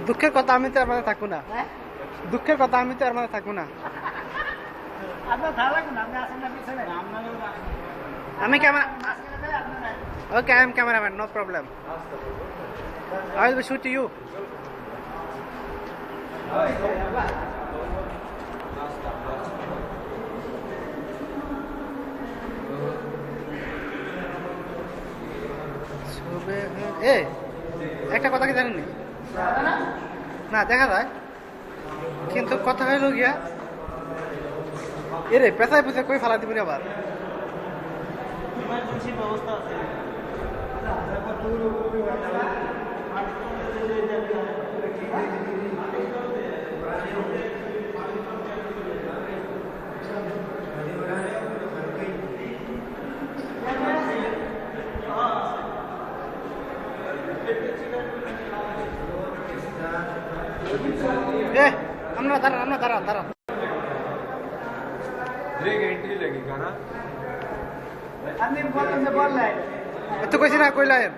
দুঃখের কথা আমি তো আর মানে থাকবো না, দুঃখের কথা আমি তো আর মানে থাকবো না। আমি camera, okay I am cameraman, no problem, I will shoot you. এ একটা কথা কি জানেননি? না দেখা যায়, কিন্তু কথা হইল গিয়া এরে পেঁচায় পুষে কই ফেলা দিবি আবার। আমরা দাঁড়ান, আমরা দাঁড়ান দাঁড়ান। তো কইছি না, কইলাম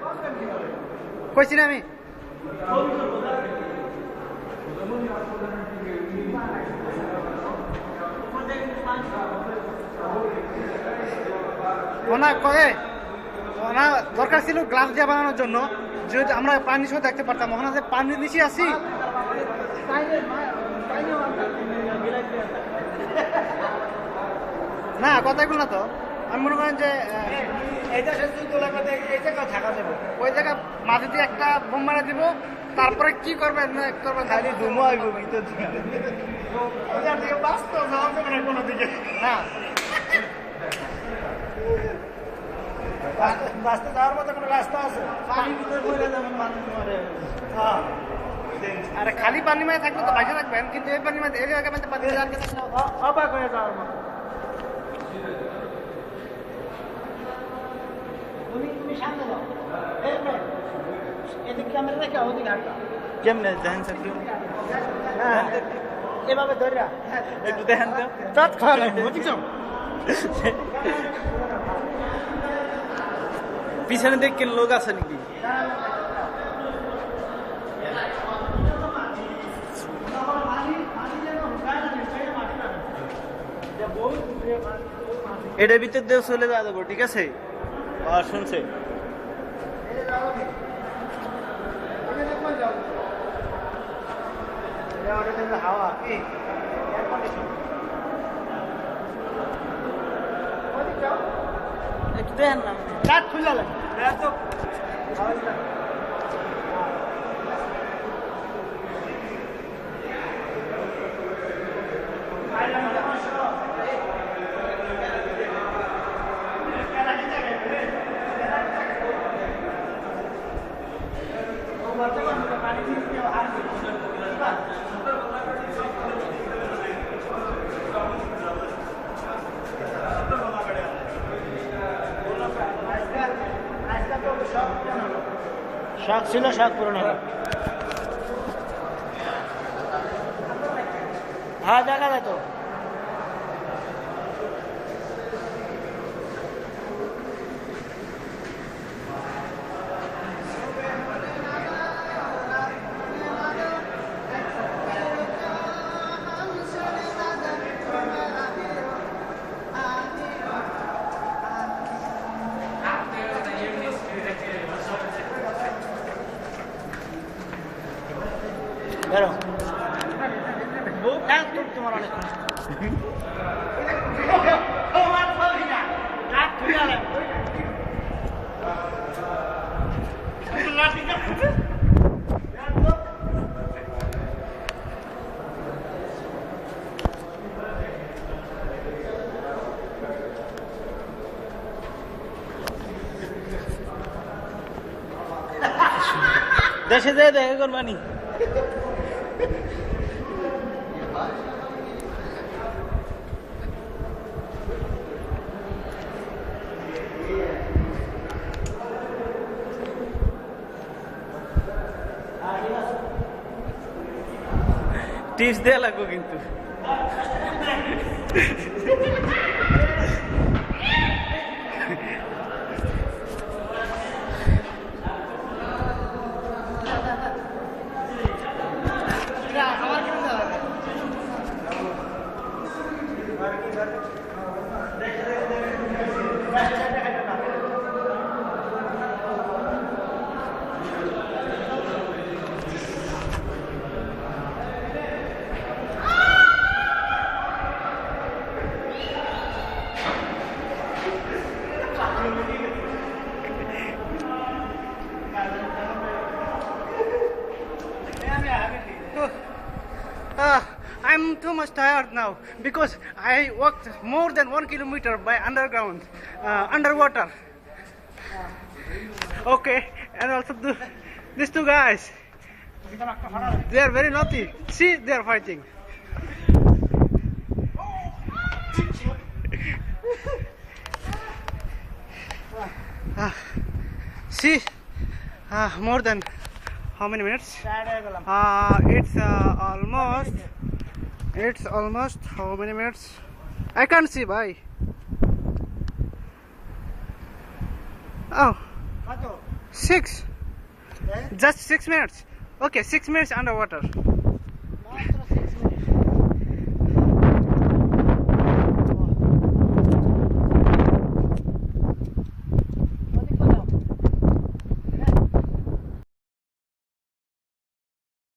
কইছি না আমি। ওনা কয়ে ওনা দরকার ছিল গ্লাস দিয়ে বানানোর জন্য, যদি আমরা পানির সাথে দেখতে পারতাম। ওখানে যে পানির নিচে আছি, না কথা এগুলো না তো। আমি মনে করেন যে ওই জায়গা মাঝে দিয়ে একটা বোম মারা দিব, তারপরে কি করবেন করবেন, খালি ধুমো আইব ভিতর কোনো দিকে না, রাস্তা যাওয়ার মতো কোনো রাস্তা আছে? আরে খালি পানি মাঝে থাকলে তো বাইসে থাকবেন, কিন্তু এই পানি মাঝে এলাকা মধ্যে পানি অবাক হয়ে যাওয়ার মতো। তুমি সামনে যাও, এদিকে ক্যামেরা রেখে ওদিকে হাঁটা। কেমনে দেখেন স্যার? হ্যাঁ এভাবে ধরে একটু দেখেন তো, চাট খাওয়া লাগবে বুঝছো? পিছনে দেখেন লোক আছে নাকি? এটার ভিতর দিয়ে চলে যাওয়া যাবো, ঠিক আছে? আর শুনছে হাওয়া একটু দেখেন না, কাঠ খুলে তো শখ ছিল, শখ পূরণ হলো। হ্যাঁ দেখা যায় তো। বেরো তোমার অনেক দেশে যেয়ে দেখা করবানি। টিপস দেওয়া লাগবো কিন্তু। too much tired now because I walked more than 1 kilometer by underground, underwater. Okay, and also these two guys, they are very naughty. See, they are fighting. See, more than how many minutes? It's almost how many minutes? I can't see. Bye. Oh, 6. Just 6 minutes. Okay, 6 minutes underwater.